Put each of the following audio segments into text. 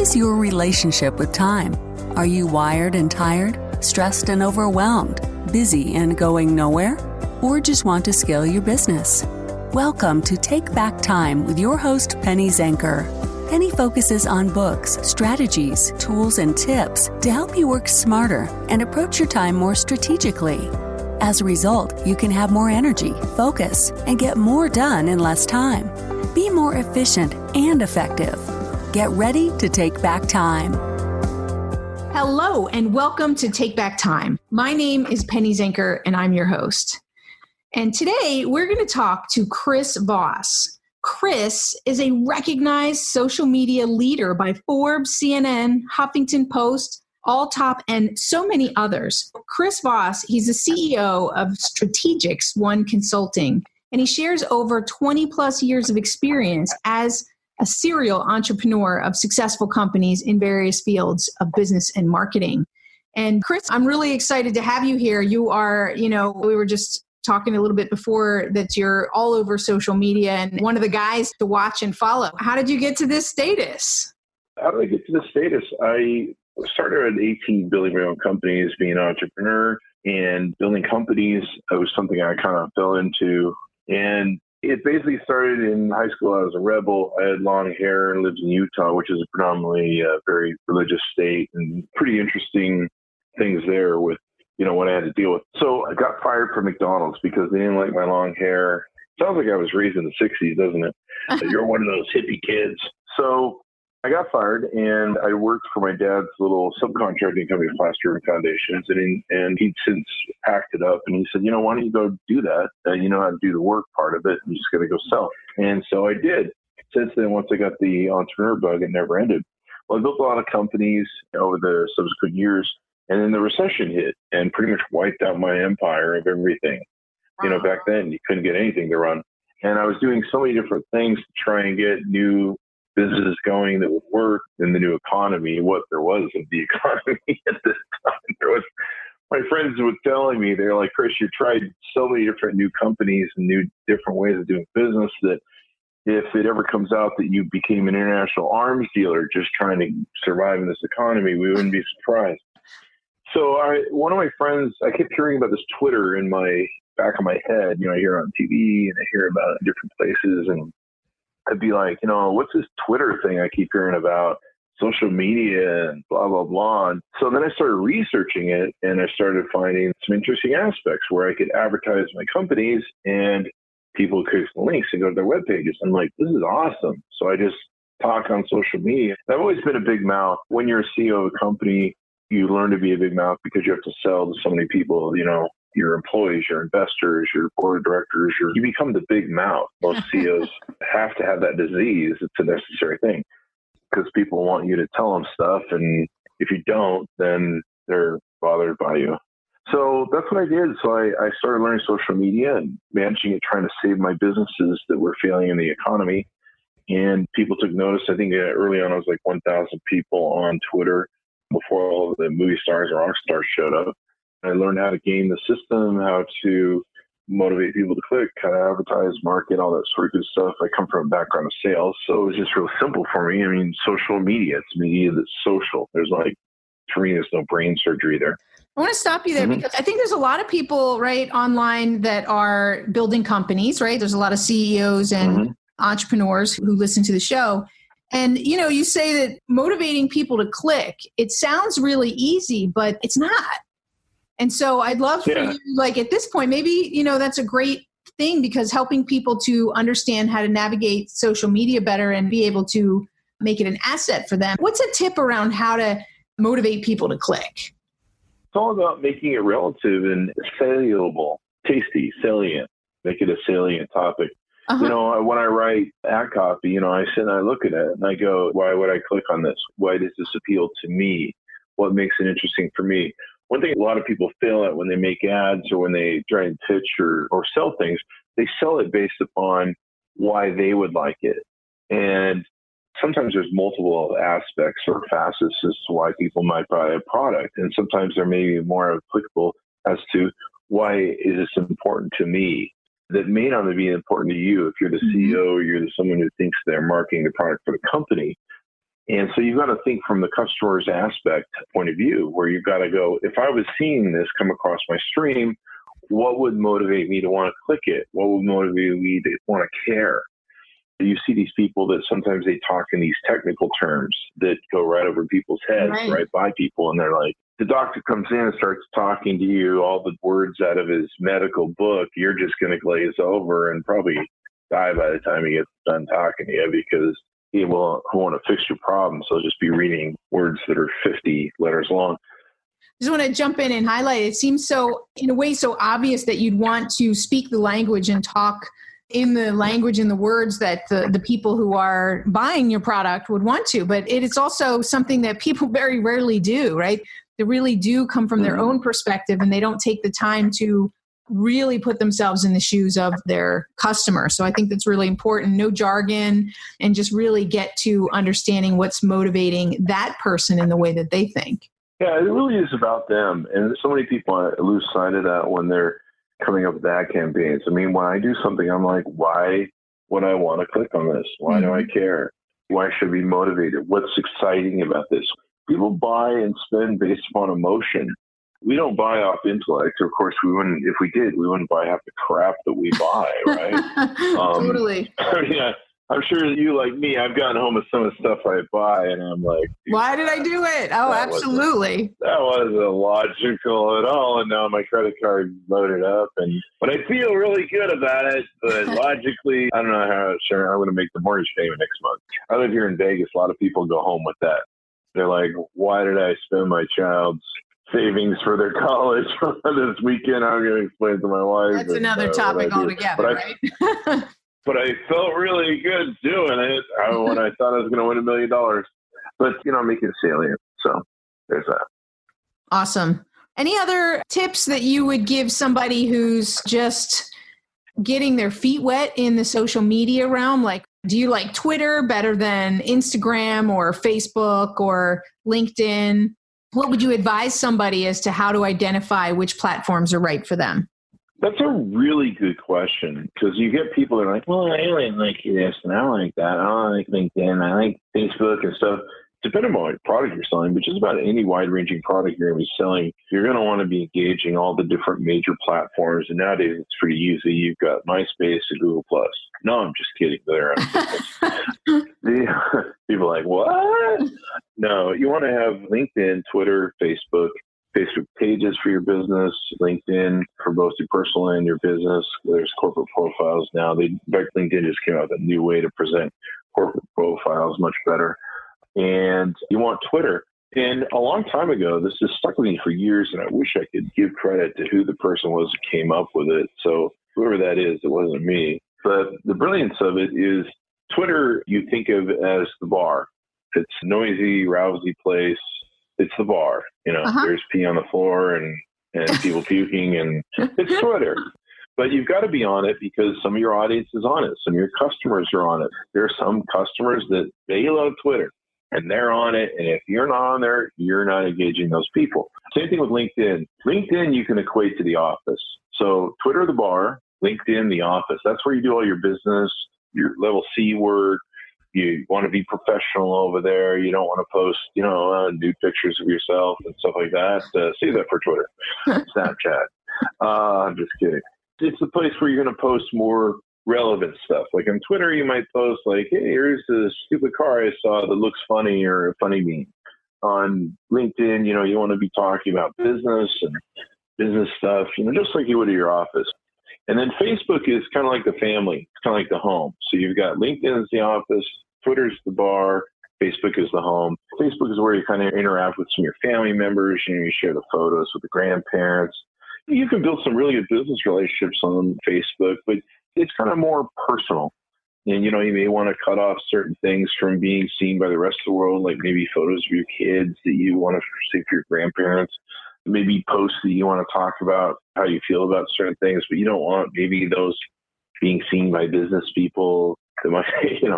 is your relationship with time? Are you wired and tired, stressed and overwhelmed, busy and going nowhere? Or just want to scale your business? Welcome to Take Back Time with your host, Penny Zenker. Penny focuses on books, strategies, tools, and tips to help you work smarter and approach your time more strategically. As a result, you can have more energy, focus, and get more done in less time. Be more efficient and effective. Get ready to take back time. Hello, and welcome to Take Back Time. My name is Penny Zenker, and I'm your host. And today, we're going to talk to Chris Voss. Chris is a recognized social media leader by Forbes, CNN, Huffington Post, Alltop, and so many others. Chris Voss, he's the CEO of Strategics One Consulting, and he shares over 20 plus years of experience as a serial entrepreneur of successful companies in various fields of business and marketing. And Chris, I'm really excited to have you here. You are, we were just talking a little bit before that you're all over social media and one of the guys to watch and follow. How did you get to this status? How did I get to this status? I started at 18 building my own companies, being an entrepreneur and building companies. That was something I kind of fell into. And it basically started in high school. I was a rebel. I had long hair and lived in Utah, which is a predominantly very religious state, and pretty interesting things there with, what I had to deal with. So I got fired from McDonald's because they didn't like my long hair. Sounds like I was raised in the 60s, doesn't it? You're one of those hippie kids. So I got fired, and I worked for my dad's little subcontracting company, Plaster Foundations, and he'd since packed it up, and he said, why don't you go do that? You know how to do the work part of it, and you just got to go sell. And so I did. Since then, once I got the entrepreneur bug, it never ended. Well, I built a lot of companies over the subsequent years, and then the recession hit and pretty much wiped out my empire of everything. Wow. Back then, you couldn't get anything to run. And I was doing so many different things to try and get new businesses going that would work in the new economy, what there was of the economy at this time. My friends were telling me, they're like, Chris, you tried so many different new companies and new different ways of doing business that if it ever comes out that you became an international arms dealer just trying to survive in this economy, we wouldn't be surprised. So one of my friends, I kept hearing about this Twitter in my back of my head. I hear it on TV and I hear about it in different places, and I'd be like, what's this Twitter thing I keep hearing about, social media and blah, blah, blah. And so then I started researching it, and I started finding some interesting aspects where I could advertise my companies and people would click the links and go to their web pages. I'm like, this is awesome. So I just talk on social media. I've always been a big mouth. When you're a CEO of a company, you learn to be a big mouth because you have to sell to so many people, your employees, your investors, your board of directors, you become the big mouth. Most CEOs have to have that disease. It's a necessary thing because people want you to tell them stuff. And if you don't, then they're bothered by you. So that's what I did. So I started learning social media and managing it, trying to save my businesses that were failing in the economy. And people took notice. I think early on, I was like 1,000 people on Twitter before all of the movie stars or rock stars showed up. I learned how to game the system, how to motivate people to click, how to advertise, market, all that sort of good stuff. I come from a background of sales, so it was just real simple for me. I mean, social media, it's media that's social. For me, there's no brain surgery there. I want to stop you there because I think there's a lot of people, right, online that are building companies, right? There's a lot of CEOs and entrepreneurs who listen to the show. And, you say that motivating people to click, it sounds really easy, but it's not. And so I'd love for you, like at this point, maybe, that's a great thing because helping people to understand how to navigate social media better and be able to make it an asset for them. What's a tip around how to motivate people to click? It's all about making it relative and saleable, tasty, salient, make it a salient topic. When I write ad copy, I sit and I look at it and I go, why would I click on this? Why does this appeal to me? What makes it interesting for me? One thing a lot of people fail at when they make ads or when they try and pitch or sell things, they sell it based upon why they would like it. And sometimes there's multiple aspects or facets as to why people might buy a product. And sometimes they're maybe more applicable as to why is this important to me? That may not be important to you if you're the CEO or you're someone who thinks they're marketing the product for the company. And so you've got to think from the customer's aspect point of view, where you've got to go, if I was seeing this come across my stream, what would motivate me to want to click it? What would motivate me to want to care? You see these people that sometimes they talk in these technical terms that go right over people's heads, right by people. And they're like, the doctor comes in and starts talking to you, all the words out of his medical book, you're just going to glaze over and probably die by the time he gets done talking to you, because he will want to fix your problem. So he'll just be reading words that are 50 letters long. Just want to jump in and highlight, it seems so, in a way, so obvious that you'd want to speak the language and talk in the language and the words that the people who are buying your product would want to. But it is also something that people very rarely do, right? They really do come from their own perspective, and they don't take the time to really put themselves in the shoes of their customer. So I think that's really important. No jargon, and just really get to understanding what's motivating that person in the way that they think. Yeah, it really is about them. And so many people lose sight of that when they're coming up with ad campaigns. I mean, when I do something, I'm like, why would I want to click on this? Why do I care? Why should I be motivated? What's exciting about this? People buy and spend based upon emotion. We don't buy off intellect. Of course, we wouldn't. If we did, we wouldn't buy half the crap that we buy, right? Totally. Yeah, I'm sure you, like me, I've gotten home with some of the stuff I buy, and I'm like, why did I do it? Oh, absolutely. That wasn't logical at all. And now my credit card's loaded up, but I feel really good about it. But logically, I don't know how sure I'm going to make the mortgage payment next month. I live here in Vegas. A lot of people go home with that. They're like, why did I spend my child's savings for their college this weekend? I'm going to explain to my wife. That's another topic altogether, right? But I felt really good doing it when I thought I was going to win $1 million. But, make it salient. So there's that. Awesome. Any other tips that you would give somebody who's just getting their feet wet in the social media realm? Like, do you like Twitter better than Instagram or Facebook or LinkedIn? What would you advise somebody as to how to identify which platforms are right for them? That's a really good question, because you get people that are like, well, I really like this and I don't like that. I don't like LinkedIn. I like Facebook and stuff. Depending on what product you're selling, but just about any wide-ranging product you're going to be selling, you're going to want to be engaging all the different major platforms. And nowadays, it's pretty easy. You've got MySpace and Google+. No, I'm just kidding. They're people are like, what? No, you want to have LinkedIn, Twitter, Facebook pages for your business, LinkedIn for both your personal and your business. There's corporate profiles now. In fact, LinkedIn just came out with a new way to present corporate profiles, much better. And you want Twitter. And a long time ago, this has stuck with me for years, and I wish I could give credit to who the person was who came up with it. So whoever that is, it wasn't me. But the brilliance of it is Twitter you think of as the bar. It's a noisy, rousy place. It's the bar. There's pee on the floor and people puking, and it's Twitter. But you've got to be on it because some of your audience is on it. Some of your customers are on it. There are some customers that they love Twitter, and they're on it. And if you're not on there, you're not engaging those people. Same thing with LinkedIn. LinkedIn, you can equate to the office. So Twitter, the bar, LinkedIn, the office. That's where you do all your business, your level C work. You want to be professional over there. You don't want to post, nude pictures of yourself and stuff like that. Save that for Twitter, Snapchat. I'm just kidding. It's the place where you're going to post more relevant stuff. Like on Twitter, you might post like, hey, here's the stupid car I saw that looks funny, or a funny meme. On LinkedIn, you want to be talking about business and business stuff, just like you would at your office. And then Facebook is kind of like the family. It's kind of like the home. So you've got LinkedIn as the office, Twitter's the bar, Facebook is the home. Facebook is where you kind of interact with some of your family members. You share the photos with the grandparents. You can build some really good business relationships on Facebook, but it's kind of more personal. And, you may want to cut off certain things from being seen by the rest of the world, like maybe photos of your kids that you want to see for your grandparents. Maybe posts that you want to talk about how you feel about certain things, but you don't want maybe those being seen by business people that might,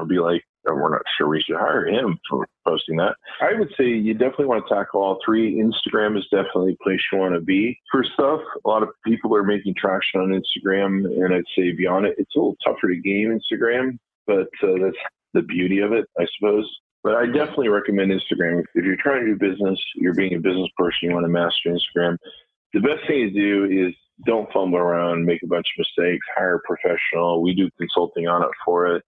be like, oh, we're not sure we should hire him for posting that. I would say you definitely want to tackle all three. Instagram is definitely a place you want to be for stuff. A lot of people are making traction on Instagram, and I'd say beyond it, it's a little tougher to game Instagram, but that's the beauty of it, I suppose. But I definitely recommend Instagram. If you're trying to do business, you're being a business person, you want to master Instagram, the best thing to do is don't fumble around, make a bunch of mistakes, hire a professional. We do consulting on it for it.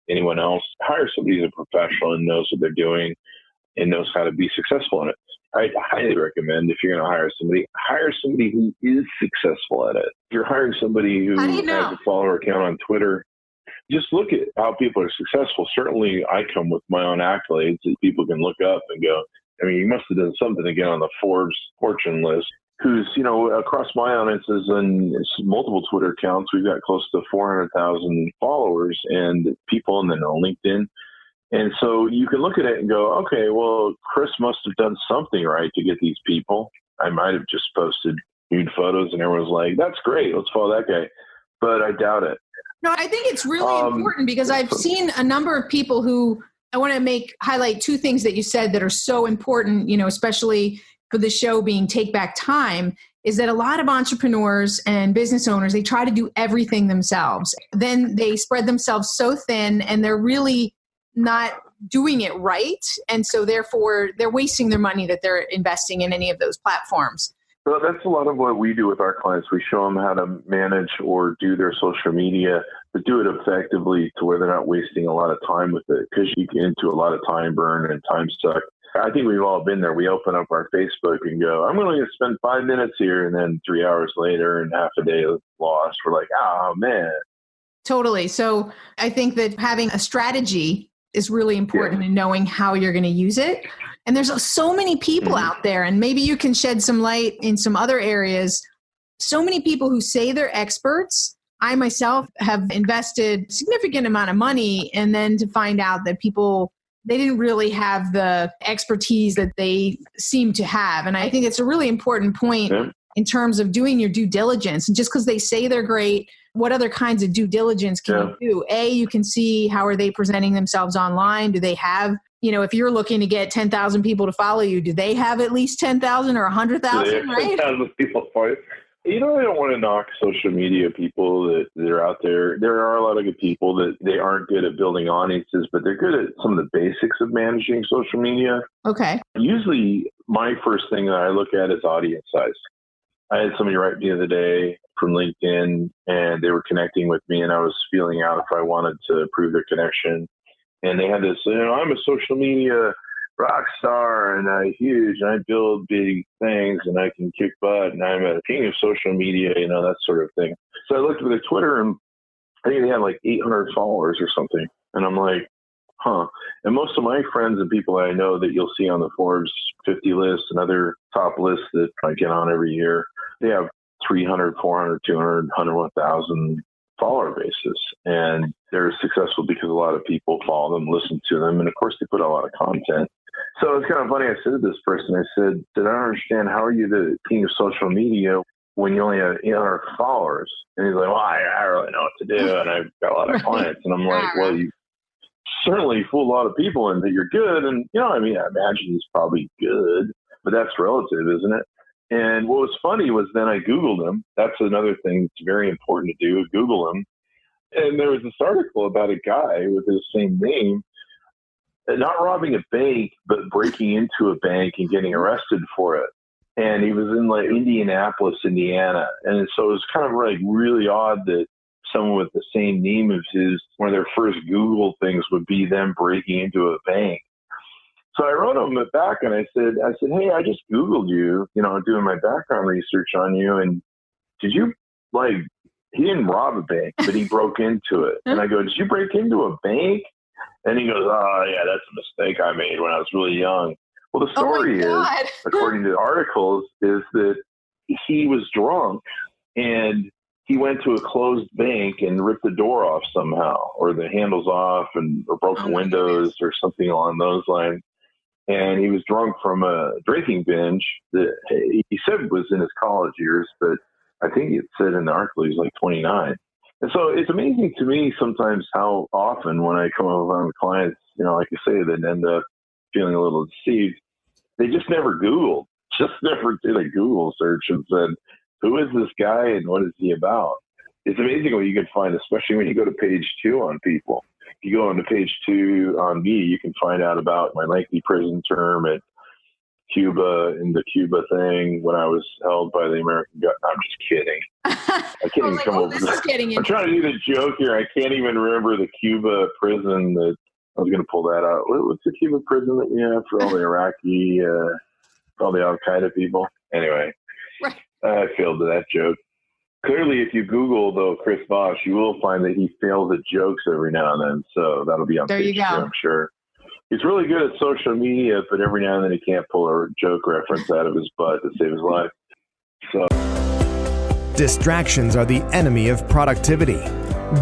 Anyone else, hire somebody who's a professional and knows what they're doing and knows how to be successful in it. I highly recommend if you're going to hire somebody who is successful at it. If you're hiring somebody who has a follower account on Twitter, just look at how people are successful. Certainly, I come with my own accolades that people can look up and go, I mean, you must have done something to get on the Forbes fortune list. Who's, across my audiences and multiple Twitter accounts, we've got close to 400,000 followers and people, and then on LinkedIn. And so you can look at it and go, okay, well, Chris must have done something right to get these people. I might have just posted nude photos and everyone's like, that's great, let's follow that guy. But I doubt it. No, I think it's really important because I've seen a number of people who I want to highlight two things that you said that are so important, especially for the show being Take Back Time, is that a lot of entrepreneurs and business owners, they try to do everything themselves. Then they spread themselves so thin and they're really not doing it right. And so therefore they're wasting their money that they're investing in any of those platforms. Well, that's a lot of what we do with our clients. We show them how to manage or do their social media, but do it effectively to where they're not wasting a lot of time with it, because you get into a lot of time burn and time suck. I think we've all been there. We open up our Facebook and go, I'm going to spend 5 minutes here. And then 3 hours later and half a day lost. We're like, oh, man. Totally. So I think that having a strategy is really important in knowing how you're going to use it. And there's so many people out there, and maybe you can shed some light in some other areas. So many people who say they're experts. I myself have invested a significant amount of money, and then to find out that they didn't really have the expertise that they seem to have. And I think it's a really important point in terms of doing your due diligence. And just because they say they're great, what other kinds of due diligence can you do? You can see how are they presenting themselves online? Do they have, if you're looking to get 10,000 people to follow you, do they have at least 10,000 or 100,000, right? 10,000 people follow you. I don't want to knock social media people that are out there. There are a lot of good people that they aren't good at building audiences, but they're good at some of the basics of managing social media. Okay. Usually my first thing that I look at is audience size. I had somebody write me the other day from LinkedIn, and they were connecting with me, and I was feeling out if I wanted to prove their connection. And they had this, I'm a social media rock star, and I'm huge, and I build big things, and I can kick butt, and I'm a king of social media, that sort of thing. So I looked at their Twitter, and I think they had like 800 followers or something. And I'm like, huh. And most of my friends and people I know that you'll see on the Forbes 50 list and other top lists that I get on every year, they have 300, 400, 200, 100, 1,000 follower bases. And they're successful because a lot of people follow them, listen to them, and of course they put out a lot of content. So it's kind of funny. I said to this person, I said, I don't understand, how are you the king of social media when you only have 800 followers? And he's like, well, I really know what to do, and I've got a lot of clients. And I'm like, well, you certainly fool a lot of people and that you're good. And, I imagine he's probably good, but that's relative, isn't it? And what was funny was then I Googled him. That's another thing that's very important to do, Google him. And there was this article about a guy with his same name, not robbing a bank, but breaking into a bank and getting arrested for it. And he was in like Indianapolis, Indiana. And so it was kind of like really odd that someone with the same name as his, one of their first Google things would be them breaking into a bank. So I wrote him back and I said, hey, I just Googled you, doing my background research on you. And did you he didn't rob a bank, but he broke into it. And I go, did you break into a bank? And he goes, oh, yeah, that's a mistake I made when I was really young. Well, the story is, according to the articles, is that he was drunk and he went to a closed bank and ripped the door off somehow, or the handles off, or broke the windows or something along those lines. And he was drunk from a drinking binge that he said was in his college years, but I think it said in the article he was like 29. And so it's amazing to me sometimes how often when I come up on clients, like you say, that end up feeling a little deceived. They just never Googled, just never did a Google search and said, who is this guy and what is he about? It's amazing what you can find, especially when you go to page 2 on people. you go on to page 2 on me, you can find out about my lengthy prison term at Cuba and the Cuba thing when I was held by the American government. I'm just kidding. I can't even come up with this. I'm trying to do the joke here. I can't even remember the Cuba prison that I was going to pull that out. What's the Cuba prison that we have for all the Iraqi, all the Al-Qaeda people? Anyway, right. I failed to that joke. Clearly, if you Google, though, Chris Voss, you will find that he fails at jokes every now and then. So that'll be on page 2, I'm sure. He's really good at social media, but every now and then he can't pull a joke reference out of his butt to save his life. So, distractions are the enemy of productivity.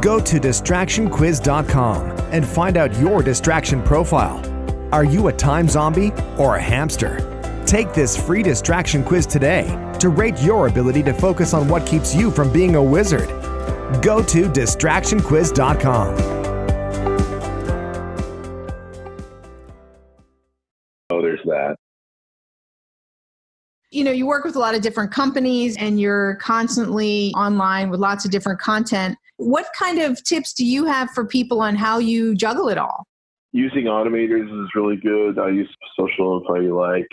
Go to distractionquiz.com and find out your distraction profile. Are you a time zombie or a hamster? Take this free distraction quiz today to rate your ability to focus on what keeps you from being a wizard. Go to distractionquiz.com. Oh, there's that. You work with a lot of different companies and you're constantly online with lots of different content. What kind of tips do you have for people on how you juggle it all? Using automators is really good. I use social if I like,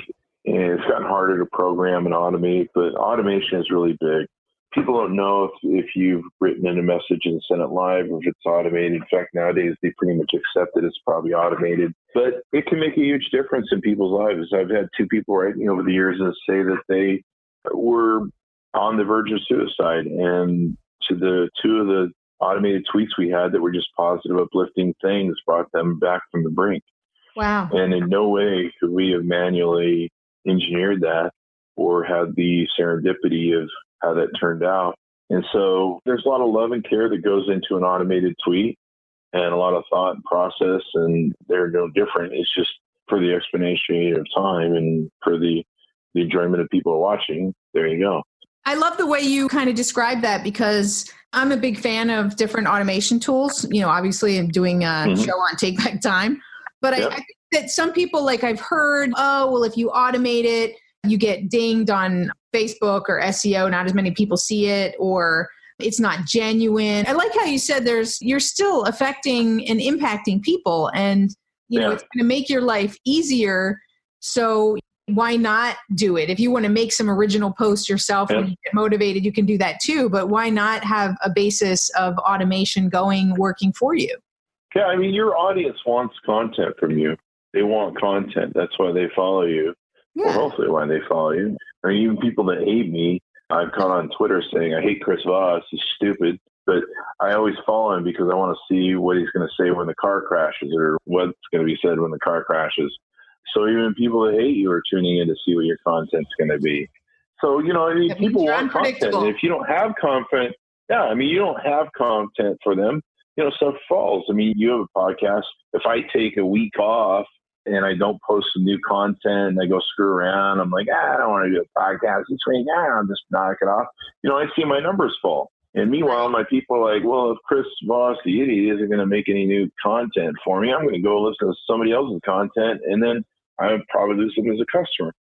and it's gotten harder to program and automate, but automation is really big. People don't know if you've written in a message and sent it live or if it's automated. In fact, nowadays they pretty much accept that it's probably automated. But it can make a huge difference in people's lives. I've had 2 people write me over the years and say that they were on the verge of suicide. And to the 2 of the automated tweets we had that were just positive, uplifting things brought them back from the brink. Wow. And in no way could we have manually engineered that or had the serendipity of how that turned out. And so there's a lot of love and care that goes into an automated tweet and a lot of thought and process, and they're no different. It's just for the explanation of time and for the enjoyment of people watching. There you go. I love the way you kind of describe that because I'm a big fan of different automation tools. Obviously I'm doing a show on Take Back Time, but yep. I think that some people, like I've heard, if you automate it, you get dinged on Facebook or SEO, not as many people see it, or it's not genuine. I like how you said you're still affecting and impacting people, and it's going to make your life easier. So why not do it? If you want to make some original posts yourself when you get motivated, you can do that too. But why not have a basis of automation working for you? Yeah, I mean, your audience wants content from you. They want content. That's why they follow you. Yeah. Or hopefully why they follow you. I mean, even people that hate me, I've caught on Twitter saying, I hate Chris Voss, he's stupid. But I always follow him because I want to see what he's going to say when the car crashes or what's going to be said when the car crashes. So even people that hate you are tuning in to see what your content's going to be. So, people want content. And if you don't have content, you don't have content for them, stuff falls. I mean, you have a podcast. If I take a week off, and I don't post some new content and I go screw around, I'm like, I don't want to do a podcast this week. I'll just knock it off. I see my numbers fall. And meanwhile, my people are like, well, if Chris Voss, the idiot, isn't going to make any new content for me, I'm going to go listen to somebody else's content, and then I would probably lose them as a customer.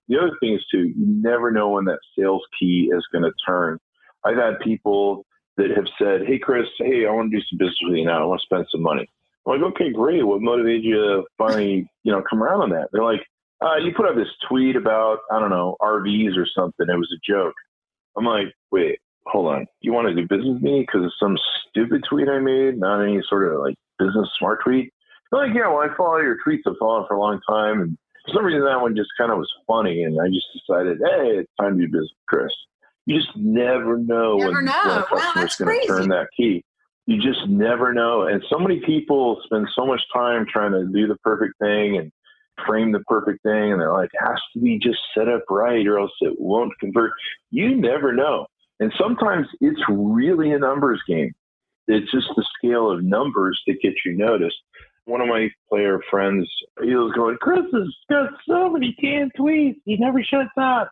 The other thing is, too, you never know when that sales key is going to turn. I've had people that have said, hey, Chris, I want to do some business with you now. I want to spend some money. I'm like, okay, great. What motivated you to finally, come around on that? They're like, you put out this tweet about, I don't know, RVs or something. It was a joke. I'm like, wait, hold on. You want to do business with me because of some stupid tweet I made, not any sort of like business smart tweet? They're like, yeah, well, I follow your tweets. I've followed for a long time. And for some reason, that one just kind of was funny. And I just decided, hey, it's time to do business with Chris. You just never know when a customer's going to turn that key. You just never know. And so many people spend so much time trying to do the perfect thing and frame the perfect thing. And they're like, it has to be just set up right or else it won't convert. You never know. And sometimes it's really a numbers game. It's just the scale of numbers that get you noticed. One of my player friends, he was going, Chris has got so many canned tweets. He never shuts up.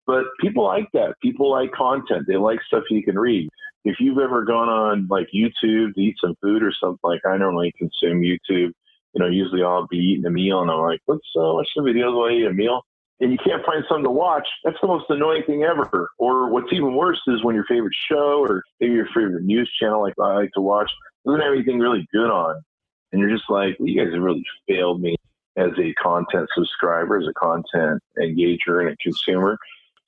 But people like that. People like content. They like stuff you can read. If you've ever gone on like YouTube to eat some food or something, like I normally consume YouTube, usually I'll be eating a meal and I'm like, let's watch some videos while I eat a meal. And you can't find something to watch. That's the most annoying thing ever. Or what's even worse is when your favorite show or maybe your favorite news channel, like I like to watch, doesn't have anything really good on. And you're just like, well, you guys have really failed me as a content subscriber, as a content engager and a consumer.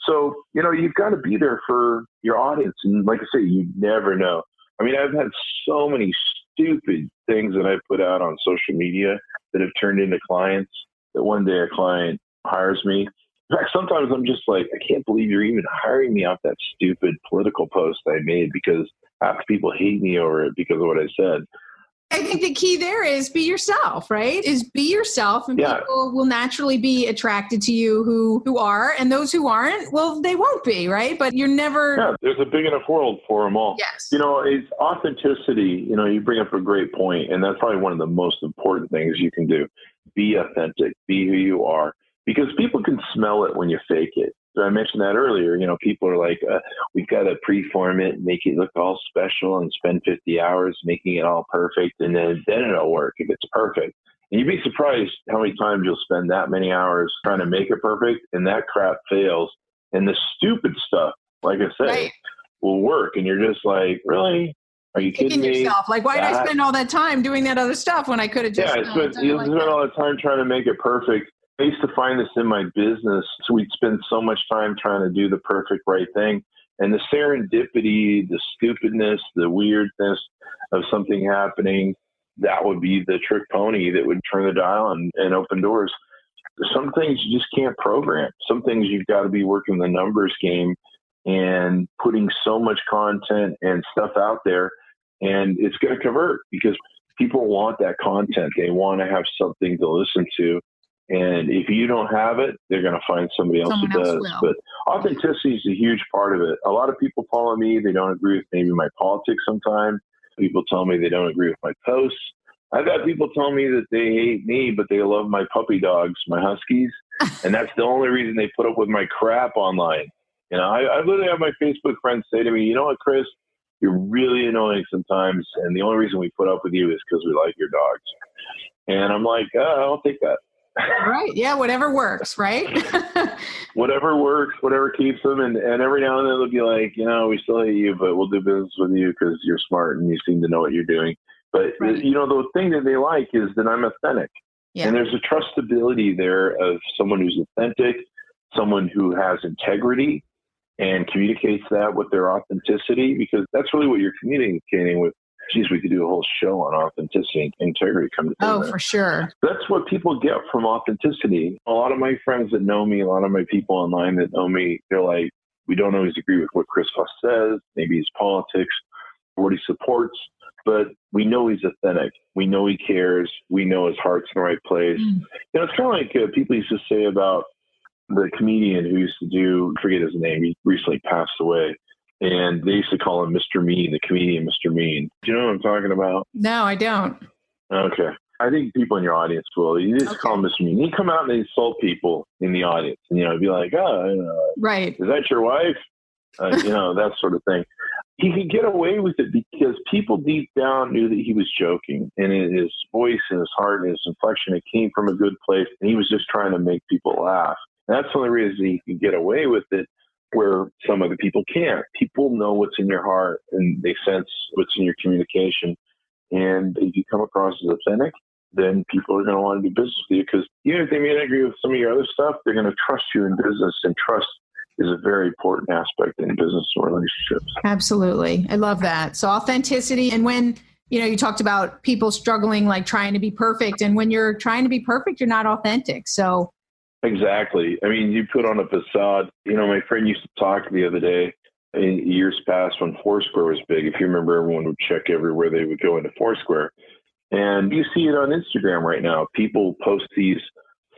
So, you've got to be there for your audience. And like I say, you never know. I mean, I've had so many stupid things that I've put out on social media that have turned into clients, that one day a client hires me. In fact, sometimes I'm just like, I can't believe you're even hiring me off that stupid political post I made, because half the people hate me over it because of what I said. I think the key there is be yourself, right? Is be yourself, and people will naturally be attracted to you who are, and those who aren't, well, they won't be, right? But you're never... Yeah, there's a big enough world for them all. Yes. It's authenticity. You bring up a great point, and that's probably one of the most important things you can do. Be authentic. Be who you are. Because people can smell it when you fake it. So I mentioned that earlier. People are like, we've got to preform it, make it look all special, and spend 50 hours making it all perfect, and then it'll work if it's perfect. And you'd be surprised how many times you'll spend that many hours trying to make it perfect, and that crap fails. And the stupid stuff, like I said, will work. And you're just like, really? Are you kidding me? Yourself. Like, why did I spend all that time doing that other stuff when I could have just... You spend all that time trying to make it perfect. I used to find this in my business. So we'd spend so much time trying to do the perfect right thing. And the serendipity, the stupidness, the weirdness of something happening, that would be the trick pony that would turn the dial and open doors. Some things you just can't program. Some things you've got to be working the numbers game and putting so much content and stuff out there. And it's going to convert because people want that content. They want to have something to listen to. And if you don't have it, they're going to find somebody else who does. But authenticity is a huge part of it. A lot of people follow me. They don't agree with maybe my politics sometimes. People tell me they don't agree with my posts. I've had people tell me that they hate me, but they love my puppy dogs, my huskies. And that's the only reason they put up with my crap online. I literally have my Facebook friends say to me, you know what, Chris, you're really annoying sometimes. And the only reason we put up with you is because we like your dogs. And I'm like, I'll take that. Right. Yeah. Whatever works. Right. Whatever works, whatever keeps them. And every now and then they'll be like, we still hate you, but we'll do business with you because you're smart and you seem to know what you're doing. But, the thing that they like is that I'm authentic. Yeah. And there's a trustability there of someone who's authentic, someone who has integrity and communicates that with their authenticity, because that's really what you're communicating with. Geez, we could do a whole show on authenticity and integrity. For sure. That's what people get from authenticity. A lot of my friends that know me, a lot of my people online that know me, they're like, we don't always agree with what Chris Voss says, maybe his politics, what he supports, but we know he's authentic. We know he cares. We know his heart's in the right place. It's kind of like people used to say about the comedian who used to do, I forget his name, he recently passed away. And they used to call him Mr. Mean, the comedian Mr. Mean. Do you know what I'm talking about? No, I don't. Okay. I think people in your audience will. You just call him Mr. Mean. You come out and insult people in the audience. And, be like, right. Is that your wife? That sort of thing. He could get away with it because people deep down knew that he was joking. And in his voice and his heart and his inflection, it came from a good place. And he was just trying to make people laugh. And that's the only reason he could get away with it, where some other people can't. People know what's in your heart and they sense what's in your communication. And if you come across as authentic, then people are going to want to do business with you, because even if they may not agree with some of your other stuff, they're going to trust you in business. And trust is a very important aspect in business and relationships. Absolutely. I love that. So authenticity. And when, you talked about people struggling, like trying to be perfect. And when you're trying to be perfect, you're not authentic. So exactly. I mean, you put on a facade. My friend used to talk the other day in years past when Foursquare was big. If you remember, everyone would check everywhere they would go into Foursquare. And you see it on Instagram right now. People post these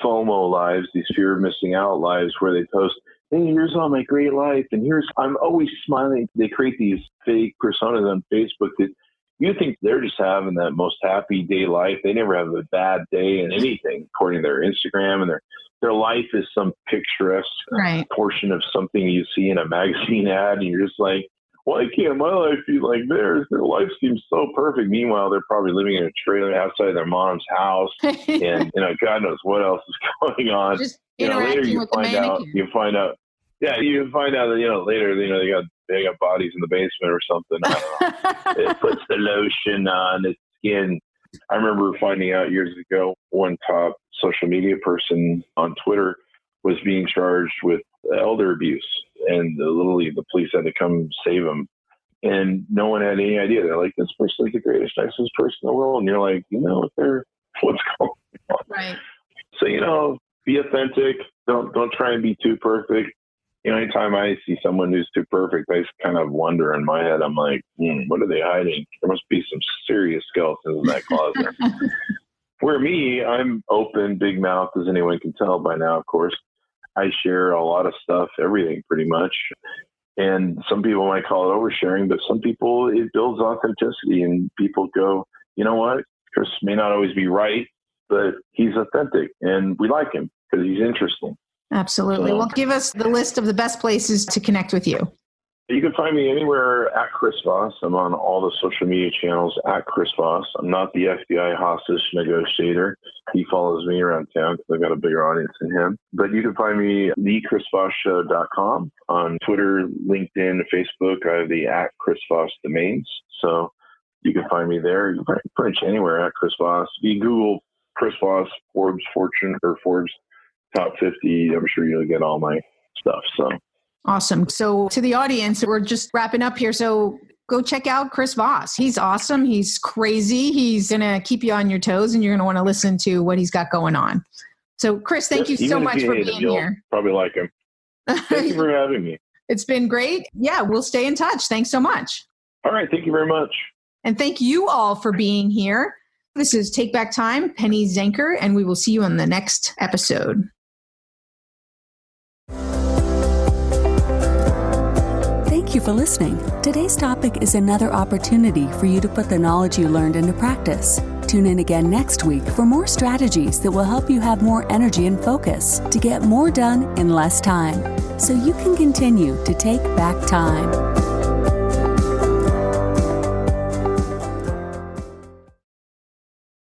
FOMO lives, these fear of missing out lives, where they post, hey, here's all my great life. And I'm always smiling. They create these fake personas on Facebook that you think they're just having that most happy day life. They never have a bad day in anything, according to their Instagram, and their life is some picturesque portion of something you see in a magazine ad, and you're just like, why can't my life be like theirs? Their life seems so perfect. Meanwhile, they're probably living in a trailer outside their mom's house, and God knows what else is going on. Just later you find out that later they got bodies in the basement or something. I don't know. It puts the lotion on its skin. I remember finding out years ago, one top social media person on Twitter was being charged with elder abuse, and literally the police had to come save him. And no one had any idea. They're like, this person is the greatest, nicest person in the world. And you're like, what's going on? Right. So, be authentic. Don't try and be too perfect. Anytime I see someone who's too perfect, I just kind of wonder in my head, I'm like, what are they hiding? There must be some serious skeletons in that closet. Where me, I'm open, big mouth, as anyone can tell by now, of course. I share a lot of stuff, everything pretty much. And some people might call it oversharing, but some people, it builds authenticity, and people go, you know what? Chris may not always be right, but he's authentic and we like him because he's interesting. Absolutely. Well, give us the list of the best places to connect with you. You can find me anywhere at Chris Voss. I'm on all the social media channels at Chris Voss. I'm not the FBI hostage negotiator. He follows me around town because I've got a bigger audience than him. But you can find me at thechrisvossshow.com on Twitter, LinkedIn, Facebook. I have the at Chris Voss domains. So you can find me there. You can find pretty much anywhere at Chris Voss. If you Google Chris Voss, Forbes Top 50, I'm sure you'll get all my stuff. So awesome. So to the audience, we're just wrapping up here. So go check out Chris Voss. He's awesome. He's crazy. He's going to keep you on your toes, and you're going to want to listen to what he's got going on. So Chris, thank you so much for being here. Probably like him. Thank you for having me. It's been great. Yeah, we'll stay in touch. Thanks so much. All right. Thank you very much. And thank you all for being here. This is Take Back Time, Penny Zenker, and we will see you on the next episode. Thank you for listening. Today's topic is another opportunity for you to put the knowledge you learned into practice. Tune in again next week for more strategies that will help you have more energy and focus to get more done in less time, so you can continue to take back time.